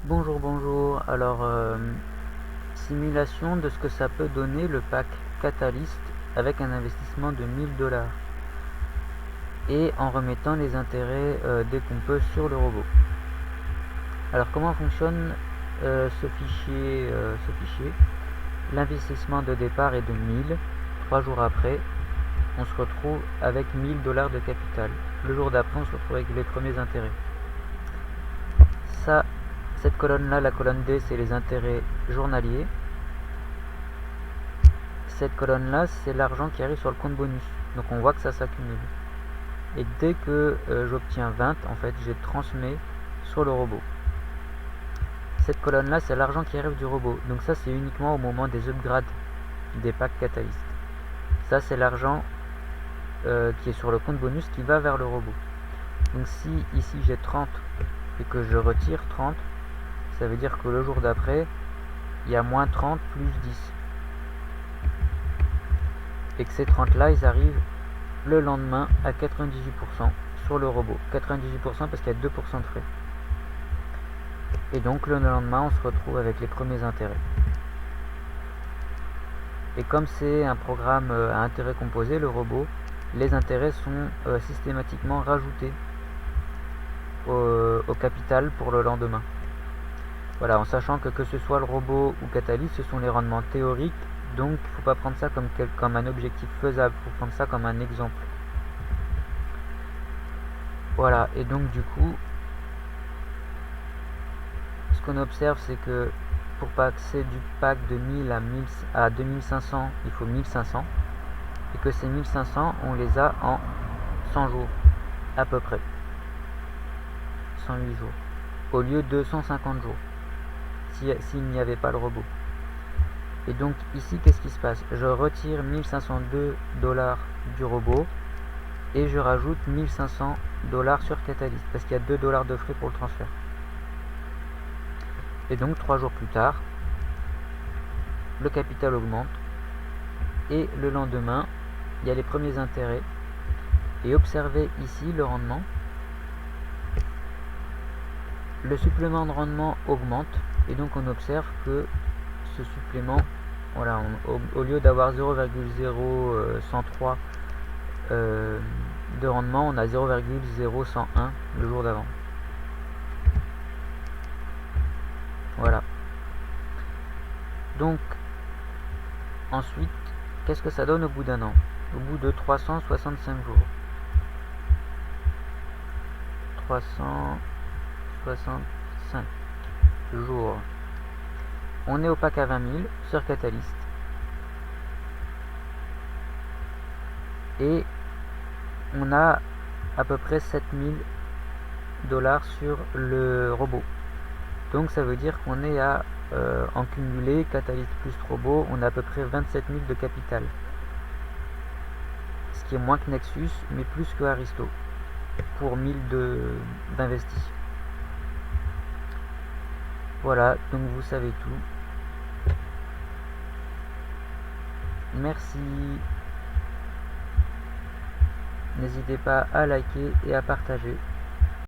Bonjour, bonjour. Alors, simulation de ce que ça peut donner le pack Catalyst avec un investissement de 1000 $ et en remettant les intérêts dès qu'on peut sur le robot. Alors, comment fonctionne ce fichier, L'investissement de départ est de 1000. 3 jours après, on se retrouve avec 1000 $ de capital. Le jour d'après, on se retrouve avec les premiers intérêts. Ça, cette colonne-là, la colonne D, c'est les intérêts journaliers. Cette colonne-là, c'est l'argent qui arrive sur le compte bonus. Donc on voit que ça s'accumule. Et dès que j'obtiens 20, en fait, je transmets sur le robot. Cette colonne-là, c'est l'argent qui arrive du robot. Donc ça, c'est uniquement au moment des upgrades des packs Catalyst. Ça, c'est l'argent qui est sur le compte bonus qui va vers le robot. Donc si ici j'ai 30 et que je retire 30, ça veut dire que le jour d'après, il y a moins 30 plus 10. Et que ces 30 là, ils arrivent le lendemain à 98% sur le robot. 98% parce qu'il y a 2% de frais. Et donc le lendemain, on se retrouve avec les premiers intérêts. Et comme c'est un programme à intérêt composé, le robot, les intérêts sont systématiquement rajoutés au capital pour le lendemain. Voilà, en sachant que ce soit le robot ou Catalyst, ce sont les rendements théoriques, donc il ne faut pas prendre ça comme un objectif faisable, il faut prendre ça comme un exemple. Voilà, et donc du coup, ce qu'on observe, c'est que pour passer du pack de 1000 à 2500, il faut 1500, et que ces 1500, on les a en 100 jours, à peu près, 108 jours, au lieu de 150 jours, s'il n'y avait pas le robot. Et donc ici, qu'est-ce qui se passe? Je retire 1502 $ du robot, et je rajoute 1500 $ sur Catalyst, parce qu'il y a 2 $ de frais pour le transfert. Et donc 3 jours plus tard, le capital augmente, et le lendemain, il y a les premiers intérêts. Et observez ici le rendement. Le supplément de rendement augmente, et donc on observe que ce supplément, voilà, au lieu d'avoir 0,0103 de rendement, on a 0,0101 le jour d'avant. Voilà. Donc, ensuite, qu'est-ce que ça donne au bout d'un an? Au bout de 365 jours. 365 jours. On est au pack à 20 000 sur Catalyst. Et on a à peu près 7000 $ sur le robot. Donc ça veut dire qu'on est à, en cumulé, Catalyst plus robot, on a à peu près 27 000 de capital. Ce qui est moins que Nexus, mais plus que Aristo, pour 1000 d'investis. Voilà, donc vous savez tout. Merci. N'hésitez pas à liker et à partager.